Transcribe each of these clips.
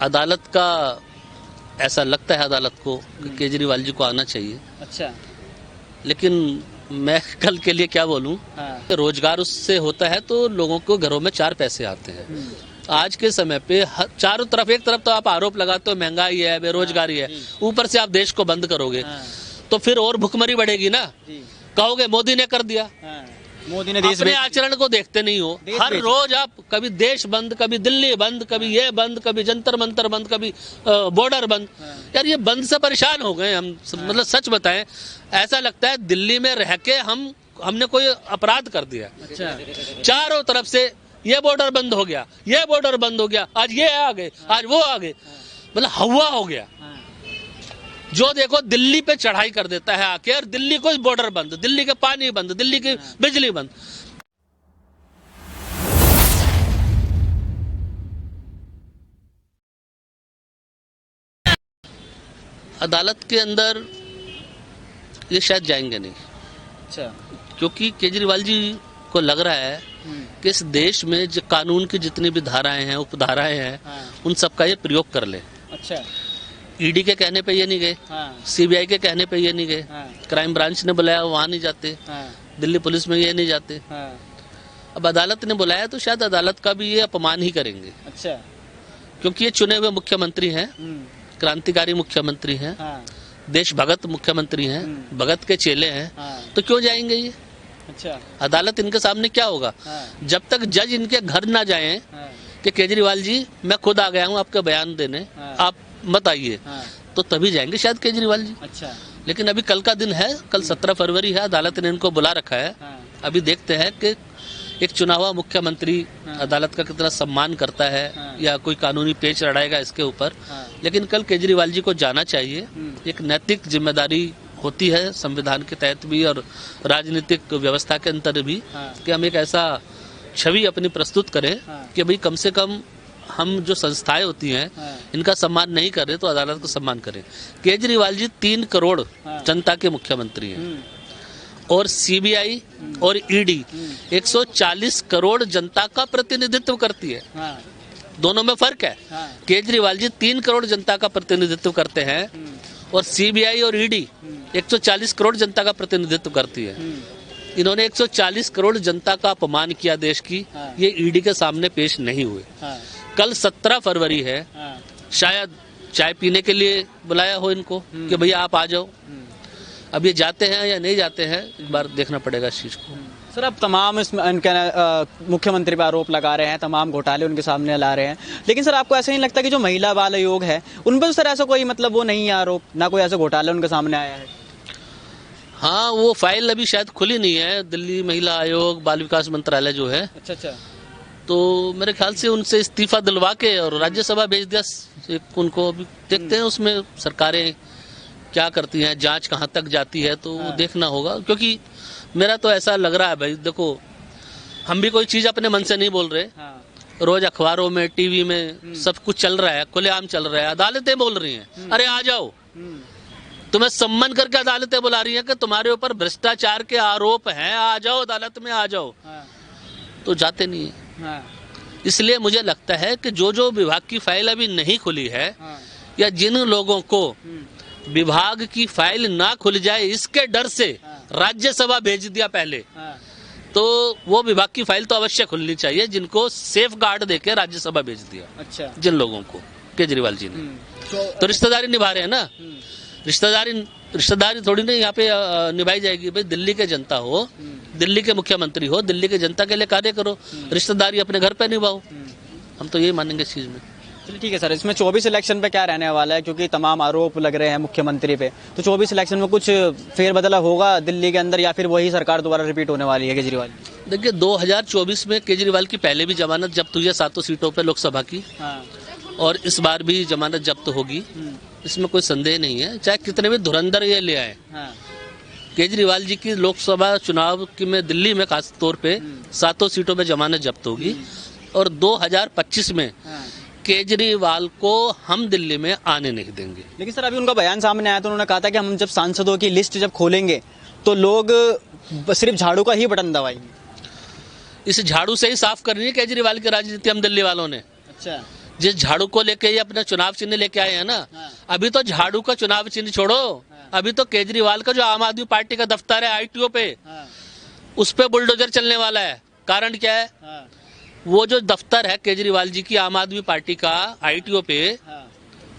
अदालत का ऐसा लगता है अदालत को कि केजरीवाल जी को आना चाहिए। अच्छा। लेकिन मैं कल के लिए क्या बोलूं, रोजगार उससे होता है तो लोगों को घरों में 4 पैसे आते हैं। आज के समय पे चारों तरफ, एक तरफ तो आप आरोप लगाते हो महंगाई है, बेरोजगारी है, ऊपर से आप देश को बंद करोगे तो फिर और भुखमरी बढ़ेगी ना। कहोगे मोदी ने कर दिया, मोदी ने देश अपने आचरण को देखते नहीं हो। हर रोज आप कभी देश बंद, कभी दिल्ली बंद, कभी ये बंद, कभी जंतर मंतर बंद, कभी बॉर्डर बंद। यार ये बंद से परेशान हो गए हम। मतलब सच बताएं, ऐसा लगता है दिल्ली में रह के हमने कोई अपराध कर दिया। अच्छा। चारों तरफ से ये बॉर्डर बंद हो गया, ये बॉर्डर बंद हो गया, आज ये आ गए, आज वो आ गए, मतलब हवा हो गया। जो देखो दिल्ली पे चढ़ाई कर देता है आके, और दिल्ली को बॉर्डर बंद, दिल्ली के पानी बंद, दिल्ली की बिजली बंद। अदालत के अंदर ये शायद जाएंगे नहीं। अच्छा। क्योंकि केजरीवाल जी को लग रहा है कि इस देश में जो कानून की जितनी भी धाराएं हैं, उपधाराएं हैं, उन सबका ये प्रयोग कर ले। अच्छा। ईडी के कहने पे ये नहीं गए, सीबीआई के कहने पे ये नहीं गए, क्राइम ब्रांच ने बुलाया वहां नहीं जाते, दिल्ली पुलिस में ये नहीं जाते। अब अदालत ने बुलाया तो शायद अदालत का भी ये अपमान ही करेंगे। अच्छा। क्योंकि ये चुने हुए मुख्यमंत्री हैं, क्रांतिकारी मुख्यमंत्री हैं, देशभगत मुख्यमंत्री हैं, भगत के चेले हैं, तो क्यों जाएंगे ये। अच्छा। अदालत इनके सामने क्या होगा, जब तक जज इनके घर ना जाए कि केजरीवाल जी मैं खुद आ गया हूँ आपका बयान देने, आप मत आइए, तो तभी जाएंगे शायद केजरीवाल जी। अच्छा। लेकिन अभी कल का दिन है, कल 17 फरवरी है, अदालत ने इनको बुला रखा है। अभी देखते हैं कि एक चुना हुआ मुख्यमंत्री अदालत का कितना सम्मान करता है या कोई कानूनी पेच लड़ाएगा इसके ऊपर। लेकिन कल केजरीवाल जी को जाना चाहिए। एक नैतिक जिम्मेदारी होती है संविधान के तहत भी और राजनीतिक व्यवस्था के अंदर भी, कि हम एक ऐसा छवि अपनी प्रस्तुत करें कि भाई कम से कम हम जो संस्थाएं होती हैं इनका सम्मान नहीं कर रहे तो अदालत का सम्मान करें। केजरीवाल जी 3 करोड़ जनता के मुख्यमंत्री हैं और सीबीआई और ईडी 140 करोड़ जनता का प्रतिनिधित्व करती है। दोनों में फर्क है। केजरीवाल जी 3 करोड़ जनता का प्रतिनिधित्व करते हैं और सीबीआई और ईडी 140 करोड़ जनता का प्रतिनिधित्व करती है। इन्होंने 140 करोड़ जनता का अपमान किया देश की, ये ईडी के सामने पेश नहीं हुए। कल 17 फरवरी है, शायद चाय पीने के लिए बुलाया हो इनको कि भैया आप आ जाओ। अब ये जाते हैं या नहीं जाते हैं, एक बार देखना पड़ेगा इस चीज को। सर अब तमाम मुख्यमंत्री पर आरोप लगा रहे हैं, तमाम घोटाले उनके सामने ला रहे हैं, लेकिन सर आपको ऐसा नहीं लगता कि जो महिला बाल आयोग है उन पर सर ऐसा कोई मतलब वो नहीं है आरोप, ना कोई ऐसा घोटाला उनके सामने आया है? हाँ, वो फाइल अभी शायद खुली नहीं है, दिल्ली महिला आयोग बाल विकास मंत्रालय जो है। अच्छा। तो मेरे ख्याल से उनसे इस्तीफा दिलवा के और राज्यसभा भेज दिया उनको। अभी देखते हैं उसमें सरकारें क्या करती हैं, जांच कहाँ तक जाती है, तो देखना होगा। क्योंकि मेरा तो ऐसा लग रहा है भाई, देखो हम भी कोई चीज अपने मन से नहीं बोल रहे। रोज अखबारों में, टीवी में सब कुछ चल रहा है, खुलेआम चल रहा है। अदालतें बोल रही हैं अरे आ जाओ, तुम्हें सम्मान करके अदालतें बुला रही हैं कि तुम्हारे ऊपर भ्रष्टाचार के आरोप हैं, आ जाओ अदालत में आ जाओ, तो जाते नहीं है। इसलिए मुझे लगता है कि जो विभाग की फाइल अभी नहीं खुली है या जिन लोगों को विभाग की फाइल ना खुल जाए इसके डर से राज्यसभा भेज दिया पहले, तो वो विभाग की फाइल तो अवश्य खुलनी चाहिए जिनको सेफ गार्ड देके राज्यसभा भेज दिया। अच्छा। जिन लोगों को केजरीवाल जी ने तो रिश्तेदारी निभा रहे हैं ना, रिश्तेदारी थोड़ी नहीं यहाँ पे निभाई जाएगी। भाई दिल्ली के जनता हो, दिल्ली के मुख्यमंत्री हो, दिल्ली के जनता के लिए कार्य करो, रिश्तेदारी अपने घर पे निभाओ। हम तो यही मानेंगे इस चीज में। चलिए ठीक है सर, इसमें 24 इलेक्शन पे क्या रहने वाला है, क्योंकि तमाम आरोप लग रहे हैं मुख्यमंत्री पे, तो 24 इलेक्शन में कुछ फेरबदला होगा दिल्ली के अंदर या फिर वही सरकार दोबारा रिपीट होने वाली है केजरीवाल? देखिए 2024 में केजरीवाल की पहले भी जमानत जब्त हुई है 7 सीटों पे लोकसभा की, और इस बार भी जमानत जब्त होगी, इसमें कोई संदेह नहीं है। चाहे कितने भी धुरंधर ये ले आए, केजरीवाल जी की लोकसभा चुनाव की में दिल्ली में खास तौर पे 7 सीटों पे जमानत जब्त होगी और 2025 में केजरीवाल को हम दिल्ली में आने नहीं देंगे। लेकिन सर अभी उनका बयान सामने आया तो उन्होंने कहा था कि हम जब सांसदों की लिस्ट जब खोलेंगे तो लोग सिर्फ झाड़ू का ही बटन दबाएंगे। इस झाड़ू से ही साफ करनी है केजरीवाल की राजनीति हम दिल्ली वालों ने। अच्छा। जिस झाड़ू को लेके ये अपना चुनाव चिन्ह लेके आए हैं ना, अभी तो झाड़ू का चुनाव चिन्ह छोड़ो, अभी तो केजरीवाल का जो आम आदमी पार्टी का दफ्तर है आईटीओ पे, उस पे बुलडोजर चलने वाला है। कारण क्या है? वो जो दफ्तर है केजरीवाल जी की आम आदमी पार्टी का आईटीओ पे,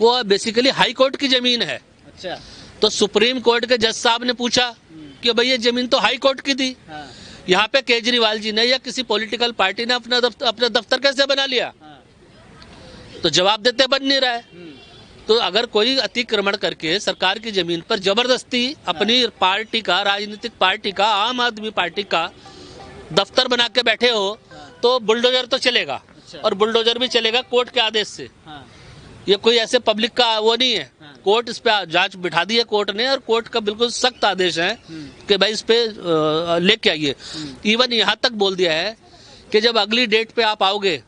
वो बेसिकली हाई कोर्ट की जमीन है। अच्छा। तो सुप्रीम कोर्ट के जज साहब ने पूछा कि भाई ये जमीन तो हाई कोर्ट की थी, यहाँ पे केजरीवाल जी ने या किसी पॉलिटिकल पार्टी ने अपना दफ्तर कैसे बना लिया? तो जवाब देते बन नहीं रहा है। तो अगर कोई अतिक्रमण करके सरकार की जमीन पर जबरदस्ती अपनी पार्टी का, राजनीतिक पार्टी का, आम आदमी पार्टी का दफ्तर बना के बैठे हो, तो बुलडोजर तो चलेगा। और बुलडोजर भी चलेगा कोर्ट के आदेश से। ये कोई ऐसे पब्लिक का वो नहीं है। कोर्ट इस पे जांच बिठा दी है कोर्ट ने, और कोर्ट का बिल्कुल सख्त आदेश है कि भाई इस पे लेके आइए। इवन यहाँ तक बोल दिया है कि जब अगली डेट पे आप आओगे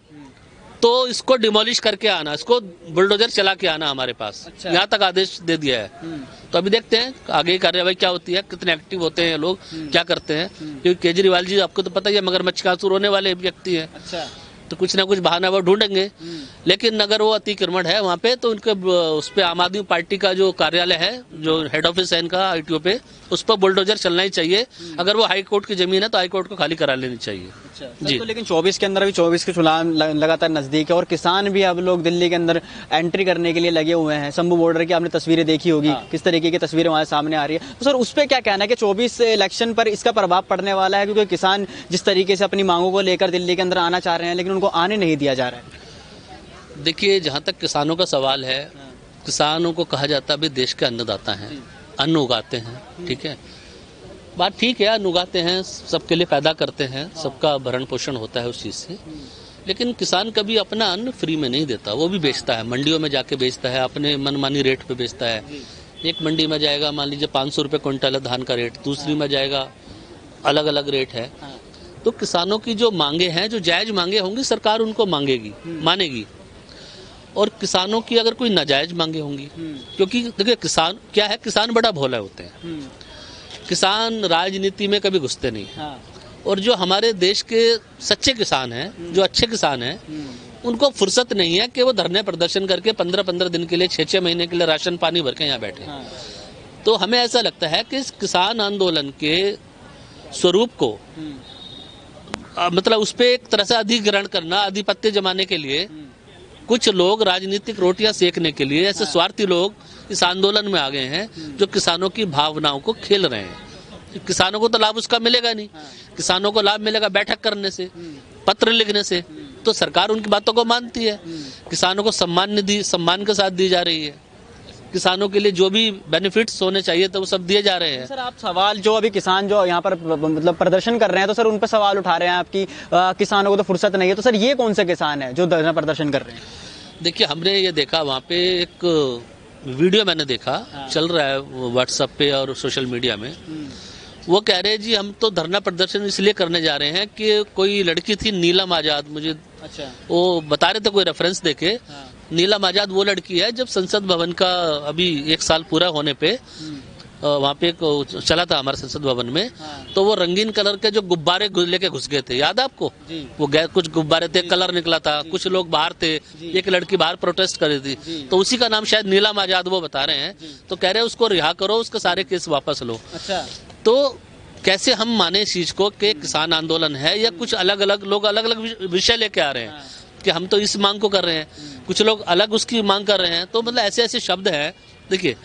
तो इसको डिमोलिश करके आना, इसको बुलडोजर चला के आना हमारे पास। अच्छा। यहाँ तक आदेश दे दिया है। तो अभी देखते हैं आगे की कार्रवाई क्या होती है, कितने एक्टिव होते हैं लोग, क्या करते हैं। क्योंकि केजरीवाल जी आपको तो पता ही है मगरमच्छ का आंसू रोने वाले व्यक्ति हैं। अच्छा। तो कुछ ना कुछ बहाना वो ढूंढेंगे। लेकिन अगर वो अतिक्रमण है वहाँ पे, तो उनके उस पे आम आदमी पार्टी का जो कार्यालय है, जो हेड ऑफिस है इनका आईटीओ पे, उस पर बुलडोजर चलना ही चाहिए। अगर वो हाई कोर्ट की जमीन है तो हाई कोर्ट को खाली करा लेनी चाहिए। अच्छा। जी। तो लेकिन 24 के अंदर अभी 24 के चुनाव लगातार नजदीक है, और किसान भी अब लोग दिल्ली के अंदर एंट्री करने के लिए लगे हुए हैं। शंभू बॉर्डर की आपने तस्वीरें देखी होगी, किस तरीके की तस्वीरें हमारे सामने आ रही है। तो सर उस पर क्या कहना है कि 24 इलेक्शन पर इसका प्रभाव पड़ने वाला है? क्योंकि किसान जिस तरीके से अपनी मांगों को लेकर दिल्ली के अंदर आना चाह रहे हैं, लेकिन उनको आने नहीं दिया जा रहा है। देखिए, जहाँ तक किसानों का सवाल है, किसानों को कहा जाता है देश के अन्नदाता हैं, अन्न उगाते हैं। ठीक है, बात ठीक है, अन्न उगाते हैं, सबके लिए पैदा करते हैं, सबका भरण पोषण होता है उस चीज़ से। लेकिन किसान कभी अपना अन्न फ्री में नहीं देता, वो भी बेचता है, मंडियों में जाके बेचता है, अपने मनमानी रेट पे बेचता है। एक मंडी में जाएगा, मान लीजिए 500 रुपये क्विंटल है धान का रेट, दूसरी में जाएगा अलग अलग रेट है। तो किसानों की जो मांगे हैं, जो जायज मांगे होंगी, सरकार उनको मानेगी। और किसानों की अगर कोई नाजायज मांगे होंगी, क्योंकि देखिए किसान क्या है, किसान बड़ा भोला होते हैं। किसान राजनीति में कभी घुसते नहीं। और जो हमारे देश के सच्चे किसान हैं, जो अच्छे किसान हैं, उनको फुर्सत नहीं है कि वो धरने प्रदर्शन करके 15-15 दिन के लिए, 6-6 महीने के लिए राशन पानी भर के यहाँ बैठे। तो हमें ऐसा लगता है कि इस किसान आंदोलन के स्वरूप को मतलब उस पे एक तरह से अधिग्रहण करना, आधिपत्य जमाने के लिए कुछ लोग राजनीतिक रोटियां सेकने के लिए, ऐसे स्वार्थी लोग इस आंदोलन में आ गए हैं, जो किसानों की भावनाओं को खेल रहे हैं। किसानों को तो लाभ उसका मिलेगा नहीं। किसानों को लाभ मिलेगा बैठक करने से, पत्र लिखने से। तो सरकार उनकी बातों को मानती है। किसानों को सम्मान निधि सम्मान के साथ दी जा रही है। किसानों के लिए जो भी बेनिफिट्स होने चाहिए तो वो सब दिए जा रहे हैं। सर आप सवाल जो अभी किसान जो यहाँ पर मतलब प्रदर्शन कर रहे हैं, तो सर उन पर सवाल उठा रहे हैं आपकी किसानों को तो फुर्सत नहीं है। तो सर ये कौन से किसान है जो धरना प्रदर्शन कर रहे हैं? देखिए, हमने ये देखा, वहाँ पे एक वीडियो मैंने देखा चल रहा है व्हाट्सएप पे और सोशल मीडिया में। वो कह रहे हैं जी हम तो धरना प्रदर्शन इसलिए करने जा रहे हैं कि कोई लड़की थी नीलम आजाद, मुझे अच्छा वो बता रहे थे कोई रेफरेंस देके। नीलम आजाद वो लड़की है, जब संसद भवन का अभी 1 साल पूरा होने पे वहाँ पे एक चला था हमारे संसद भवन में, तो वो रंगीन कलर के जो गुब्बारे लेके घुस गए थे, याद है आपको? वो कुछ गुब्बारे थे, कलर निकला था, कुछ लोग बाहर थे, एक लड़की बाहर प्रोटेस्ट कर रही थी, तो उसी का नाम शायद नीलम आजाद वो बता रहे हैं। तो कह रहे हैं उसको रिहा करो, उसके सारे केस वापस लो। अच्छा, तो कैसे हम माने इस चीज को कि किसान आंदोलन है, या कुछ अलग अलग लोग अलग अलग विषय लेके आ रहे हैं कि हम तो इस मांग को कर रहे हैं, कुछ लोग अलग उसकी मांग कर रहे हैं। तो मतलब ऐसे ऐसे शब्द हैं। देखिए,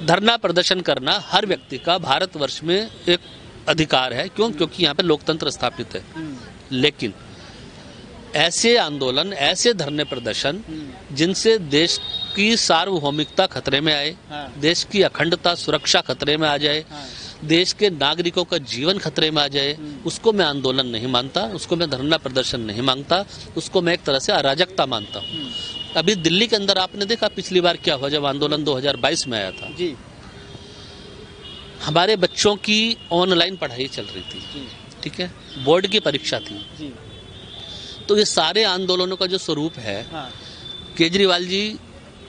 धरना प्रदर्शन करना हर व्यक्ति का भारतवर्ष में एक अधिकार है। क्योंकि यहाँ पे लोकतंत्र स्थापित है। लेकिन ऐसे आंदोलन, ऐसे धरने प्रदर्शन जिनसे देश की सार्वभौमिकता खतरे में आए, देश की अखंडता सुरक्षा खतरे में आ जाए, देश के नागरिकों का जीवन खतरे में आ जाए, उसको मैं आंदोलन नहीं मानता, उसको मैं धरना प्रदर्शन नहीं मानता, उसको मैं एक तरह से अराजकता मानता हूँ। अभी दिल्ली के अंदर आपने देखा पिछली बार क्या हुआ, जब आंदोलन 2022 में आया था जी, हमारे बच्चों की ऑनलाइन पढ़ाई चल रही थी। ठीक है, बोर्ड की परीक्षा थी जी। तो ये सारे आंदोलनों का जो स्वरूप है, केजरीवाल जी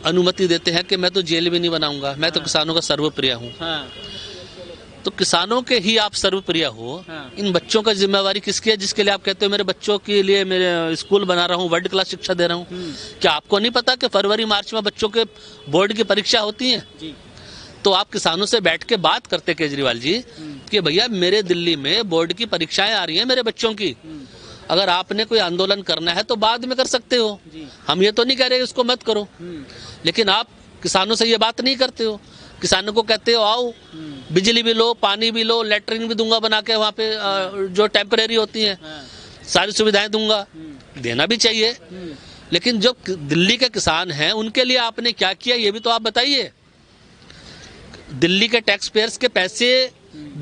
अनुमति देते हैं कि मैं तो जेल भी नहीं बनाऊंगा, मैं तो किसानों का सर्वप्रिय हूँ। तो किसानों के ही आप सर्वप्रिय हो। इन बच्चों का जिम्मेवारी किसकी है जिसके लिए आप कहते हो मेरे बच्चों के लिए मेरे स्कूल बना रहा हूँ, वर्ल्ड क्लास शिक्षा दे रहा हूँ? क्या आपको नहीं पता कि फरवरी मार्च में बच्चों के बोर्ड की परीक्षा होती है? तो आप किसानों से बैठ के बात करते केजरीवाल जी कि भैया मेरे दिल्ली में बोर्ड की परीक्षाएं आ रही हैं मेरे बच्चों की, अगर आपने कोई आंदोलन करना है तो बाद में कर सकते हो, हम ये तो नहीं कह रहे इसको मत करो। लेकिन आप किसानों से ये बात नहीं करते हो। किसानों को कहते हो आओ, बिजली भी लो, पानी भी लो, लेटरिन भी दूंगा बना के वहाँ पे जो टेम्परेरी होती है, सारी सुविधाएं दूंगा, देना भी चाहिए। लेकिन जो दिल्ली के किसान हैं उनके लिए आपने क्या किया ये भी तो आप बताइए। दिल्ली के टैक्स पेयर्स के पैसे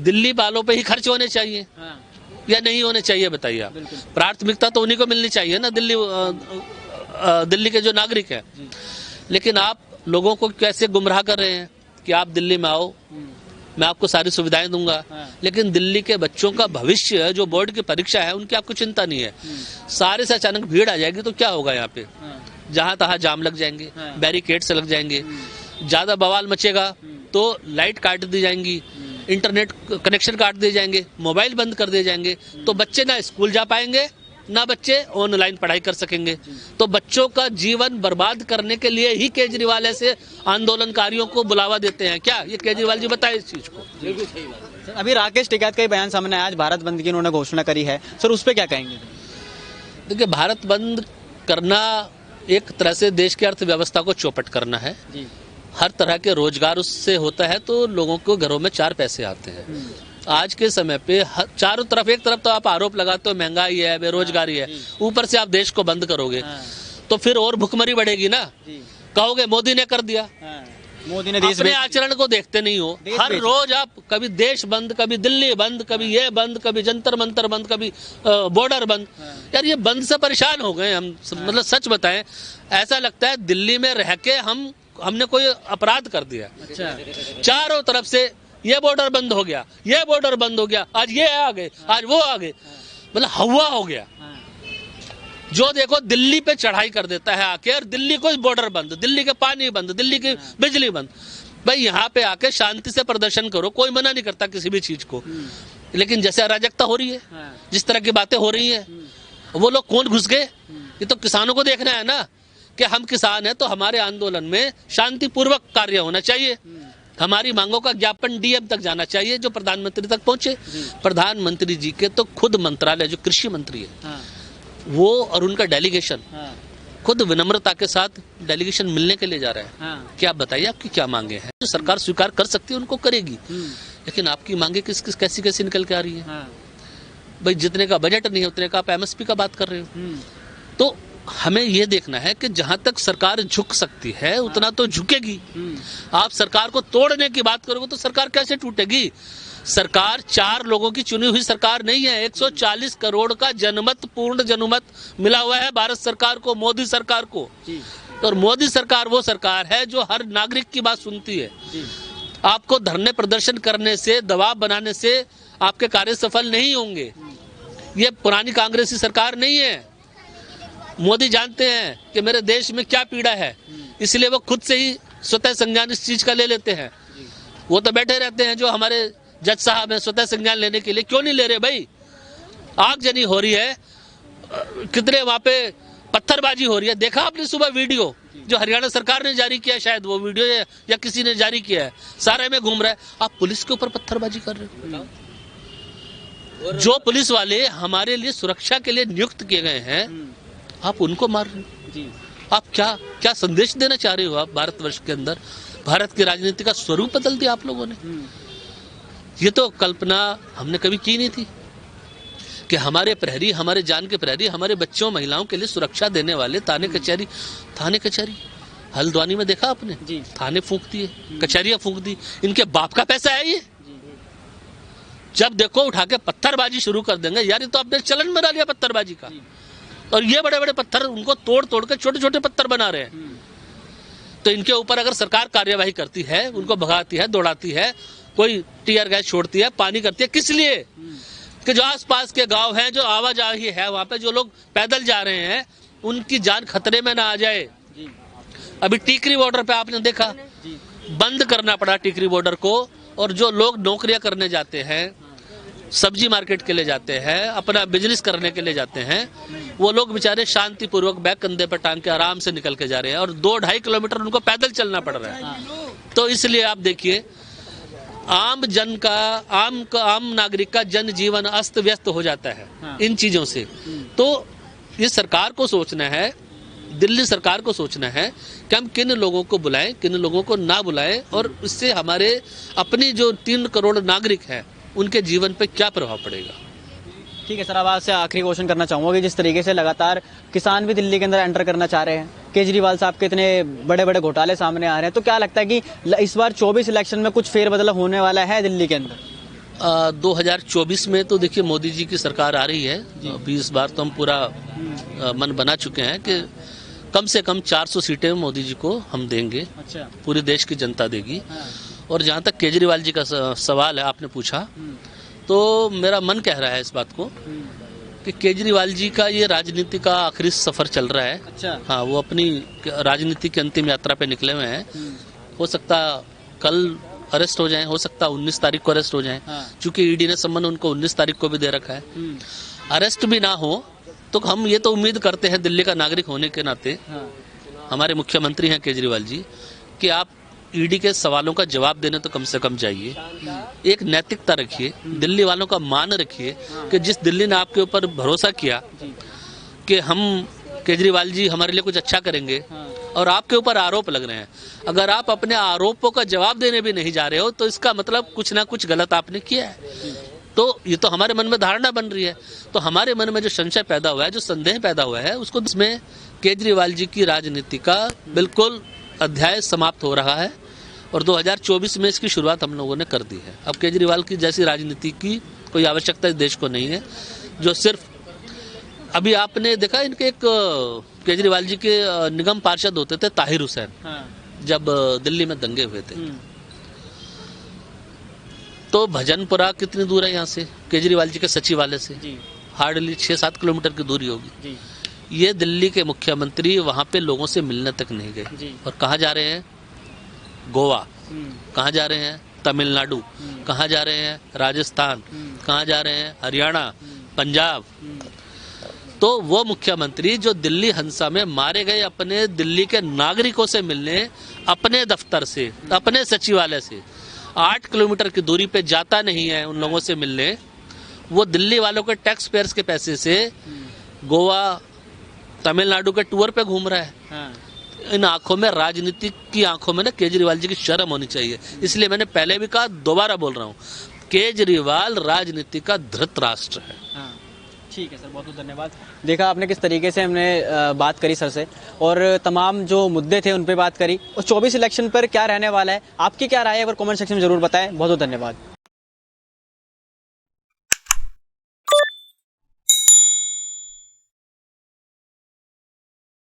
दिल्ली वालों पे ही खर्च होने चाहिए या नहीं होने चाहिए बताइए आप? प्राथमिकता तो उन्हीं को मिलनी चाहिए ना, दिल्ली के जो नागरिक हैं। लेकिन आप लोगों को कैसे गुमराह कर रहे हैं कि आप दिल्ली में आओ, मैं आपको सारी सुविधाएं दूंगा, लेकिन दिल्ली के बच्चों का भविष्य जो बोर्ड की परीक्षा है उनकी आपको चिंता नहीं है। सारे से अचानक भीड़ आ जाएगी तो क्या होगा? यहाँ पे जहां तहां जाम लग जाएंगे, बैरिकेड्स लग जाएंगे, ज्यादा बवाल मचेगा तो लाइट काट दी जाएंगी, इंटरनेट कनेक्शन काट दिए जाएंगे, मोबाइल बंद कर दिए जाएंगे, तो बच्चे ना स्कूल जा पाएंगे ना बच्चे ऑनलाइन पढ़ाई कर सकेंगे। तो बच्चों का जीवन बर्बाद करने के लिए ही केजरीवाल ऐसे आंदोलनकारियों को बुलावा देते हैं क्या? ये केजरीवाल जी बताए इस चीज को। बिल्कुल सही बात है। अभी राकेश टिकैत का ही बयान सामने आया, आज भारत बंद की उन्होंने घोषणा करी है सर, उस पर क्या कहेंगे? देखिए, भारत बंद करना एक तरह से देश की अर्थव्यवस्था को चौपट करना है। हर तरह के रोजगार उससे होता है तो लोगों को घरों में चार पैसे आते हैं। आज के समय पे चारों तरफ, एक तरफ तो आप आरोप लगाते हो महंगाई है, बेरोजगारी है, ऊपर से आप देश को बंद करोगे तो फिर और भुखमरी बढ़ेगी ना। कहोगे मोदी ने कर दिया, मोदी ने देश, अपने आचरण को देखते नहीं हो। हर रोज आप कभी देश बंद, कभी दिल्ली बंद, कभी ये बंद, कभी जंतर मंतर बंद, कभी बॉर्डर बंद। यार ये बंद से परेशान हो गए हम। मतलब सच बताएं, ऐसा लगता है दिल्ली में रह के हमने कोई अपराध कर दिया। अच्छा। चारों तरफ से ये बॉर्डर बंद हो गया, ये बॉर्डर बंद हो गया, आज ये आ गए, आज वो आ गए, मतलब हवा हो गया। जो देखो दिल्ली पे चढ़ाई कर देता है आके, और दिल्ली को बॉर्डर बंद, दिल्ली के पानी बंद, दिल्ली की बिजली बंद। भाई यहाँ पे आके शांति से प्रदर्शन करो, कोई मना नहीं करता किसी भी चीज को। लेकिन जैसे अराजकता हो रही है, जिस तरह की बातें हो रही है, वो लोग कौन घुस गए? ये तो किसानों को देखना है ना कि हम किसान हैं तो हमारे आंदोलन में शांतिपूर्वक कार्य होना चाहिए, हमारी मांगों का ज्ञापन डीएम तक जाना चाहिए जो प्रधानमंत्री तक पहुंचे। प्रधानमंत्री जी के तो खुद मंत्रालय जो कृषि मंत्री है वो और उनका डेलीगेशन खुद विनम्रता के साथ डेलीगेशन मिलने के लिए जा रहा है। क्या आप बताइए आपकी क्या मांगे हैं? जो सरकार स्वीकार कर सकती है उनको करेगी, लेकिन आपकी मांगे कैसी कैसी निकल के आ रही है? भाई जितने का बजट नहीं है उतने का आप एमएसपी का बात कर रहे हो। तो हमें ये देखना है कि जहां तक सरकार झुक सकती है उतना तो झुकेगी। आप सरकार को तोड़ने की बात करोगे तो सरकार कैसे टूटेगी? सरकार 4 लोगों की चुनी हुई सरकार नहीं है। 140 करोड़ का जनमत, पूर्ण जनमत मिला हुआ है भारत सरकार को, मोदी सरकार को। और मोदी सरकार वो सरकार है जो हर नागरिक की बात सुनती है। आपको धरने प्रदर्शन करने से, दबाव बनाने से आपके कार्य सफल नहीं होंगे। ये पुरानी कांग्रेसी सरकार नहीं है। मोदी जानते हैं कि मेरे देश में क्या पीड़ा है, इसलिए वो खुद से ही स्वतः संज्ञान इस चीज का ले लेते हैं। वो तो बैठे रहते हैं जो हमारे जज साहब हैं स्वतः संज्ञान लेने के लिए। क्यों नहीं ले रहे भाई? आगजनी हो रही है, कितने वहां पे पत्थरबाजी हो रही है। देखा आपने सुबह वीडियो जो हरियाणा सरकार ने जारी किया, शायद वो वीडियो या किसी ने जारी किया है, सारे में घूम रहा है। आप पुलिस के ऊपर पत्थरबाजी कर रहे हो। जो पुलिस वाले हमारे लिए सुरक्षा के लिए नियुक्त किए गए हैं आप उनको मार रहे हो। आप क्या संदेश देना चाह रहे हो? आप भारतवर्ष के अंदर भारत की राजनीति का स्वरूप बदल दिया आप लोगों ने। ये तो कल्पना हमने कभी की नहीं थी कि हमारे प्रहरी, हमारे जान के प्रहरी, हमारे बच्चों महिलाओं के लिए सुरक्षा देने वाले थाने कचहरी हल्द्वानी में देखा आपने? थाने फूंक दिए, कचहरियां फूंक दी। इनके बाप का पैसा है ये। जब देखो उठा के पत्थरबाजी शुरू कर देंगे। यार ये तो आपने चलन बना लिया पत्थरबाजी का। और ये बड़े बड़े पत्थर उनको तोड़ तोड़ के छोटे छोटे पत्थर बना रहे हैं। तो इनके ऊपर अगर सरकार कार्यवाही करती है, उनको भगाती है, दौड़ाती है, कोई टीयर गैस छोड़ती है, पानी करती है, किस लिए? कि जो आसपास के गांव हैं, जो आवाजाही है वहां पे, जो लोग पैदल जा रहे हैं उनकी जान खतरे में ना आ जाए। अभी टीकरी बॉर्डर पे आपने देखा, बंद करना पड़ा टीकरी बॉर्डर को और जो लोग नौकरियां करने जाते हैं, सब्जी मार्केट के लिए जाते हैं, अपना बिजनेस करने के लिए जाते हैं, वो लोग बेचारे शांतिपूर्वक बैग कंधे पर टांग के आराम से निकल के जा रहे हैं और 2-2.5 किलोमीटर उनको पैदल चलना पड़ रहा है। तो इसलिए आप देखिए आम नागरिक का जनजीवन अस्त व्यस्त हो जाता है इन चीजों से। तो ये सरकार को सोचना है, दिल्ली सरकार को सोचना है कि हम किन लोगों को बुलाएं, किन लोगों को ना बुलाएं, और इससे हमारे अपनी जो 3 करोड़ नागरिक हैं उनके जीवन पे क्या प्रभाव पड़ेगा। ठीक है सर, अब आपसे आखिरी क्वेश्चन करना चाहूँगा कि जिस तरीके से लगातार किसान भी दिल्ली के अंदर एंटर करना चाह रहे हैं, केजरीवाल साहब के इतने बड़े बड़े घोटाले सामने आ रहे हैं, तो क्या लगता है कि इस बार 24 इलेक्शन में कुछ फेरबदल होने वाला है दिल्ली के अंदर? 2024 में तो देखिए मोदी जी की सरकार आ रही है। अभी इस बार तो हम पूरा मन बना चुके हैं कि कम से कम 400 सीटें मोदी जी को हम देंगे। अच्छा। पूरी देश की जनता देगी। और जहाँ तक केजरीवाल जी का सवाल है, आपने पूछा, तो मेरा मन कह रहा है इस बात को कि केजरीवाल जी का ये राजनीति का आखिरी सफर चल रहा है। अच्छा। हाँ, वो अपनी राजनीति की अंतिम यात्रा पे निकले हुए हैं। हो सकता कल अरेस्ट हो जाएं, हो सकता 19 तारीख को अरेस्ट हो जाएं। क्योंकि ईडी ने सम्मन उनको 19 तारीख को भी दे रखा है। अरेस्ट भी ना हो तो हम ये तो उम्मीद करते हैं दिल्ली का नागरिक होने के नाते, हमारे मुख्यमंत्री हैं केजरीवाल जी, कि आप ईडी के सवालों का जवाब देने तो कम से कम जाइए। एक नैतिकता रखिए, दिल्ली वालों का मान रखिए कि जिस दिल्ली ने आपके ऊपर भरोसा किया कि हम केजरीवाल जी हमारे लिए कुछ अच्छा करेंगे, और आपके ऊपर आरोप लग रहे हैं, अगर आप अपने आरोपों का जवाब देने भी नहीं जा रहे हो तो इसका मतलब कुछ ना कुछ गलत आपने किया है। तो ये तो हमारे मन में धारणा बन रही है। तो हमारे मन में जो संशय पैदा हुआ है, जो संदेह पैदा हुआ है, उसको इसमें केजरीवाल जी की राजनीति का बिल्कुल अध्याय समाप्त हो रहा है और 2024 में इसकी शुरुआत हम लोगों ने कर दी है। अब केजरीवाल की जैसी राजनीति की कोई आवश्यकता इस देश को नहीं है, जो सिर्फ अभी आपने देखा इनके एक केजरीवाल जी के निगम पार्षद होते थे ताहिर हुसैन, जब दिल्ली में दंगे हुए थे, तो भजनपुरा कितनी दूर है यहाँ से केजरीवाल जी के सचिवालय से? हार्डली 6-7 किलोमीटर की दूरी होगी। ये दिल्ली के मुख्यमंत्री वहां पे लोगों से मिलने तक नहीं गए। और कहाँ जा रहे हैं? गोवा। कहाँ जा रहे हैं? तमिलनाडु। कहाँ जा रहे हैं? राजस्थान। कहाँ जा रहे हैं? हरियाणा, पंजाब। तो वो मुख्यमंत्री जो दिल्ली हिंसा में मारे गए अपने दिल्ली के नागरिकों से मिलने, अपने दफ्तर से, अपने सचिवालय से 8 किलोमीटर की दूरी पे जाता नहीं है उन लोगों से मिलने, वो दिल्ली वालों के टैक्स पेयर्स के पैसे से गोवा, तमिलनाडु के टूर पे घूम रहा है। इन आंखों में, राजनीति की आंखों में ना केजरीवाल जी की शर्म होनी चाहिए। इसलिए मैंने पहले भी कहा, दोबारा बोल रहा हूँ, केजरीवाल राजनीति का धृतराष्ट्र है। ठीक है सर, बहुत बहुत धन्यवाद। देखा आपने किस तरीके से हमने बात करी सर से, और तमाम जो मुद्दे थे उन पे बात करी, और 24 इलेक्शन पर क्या रहने वाला है, आपकी क्या राय है, अगर कमेंट सेक्शन में जरूर बताएं। बहुत बहुत धन्यवाद।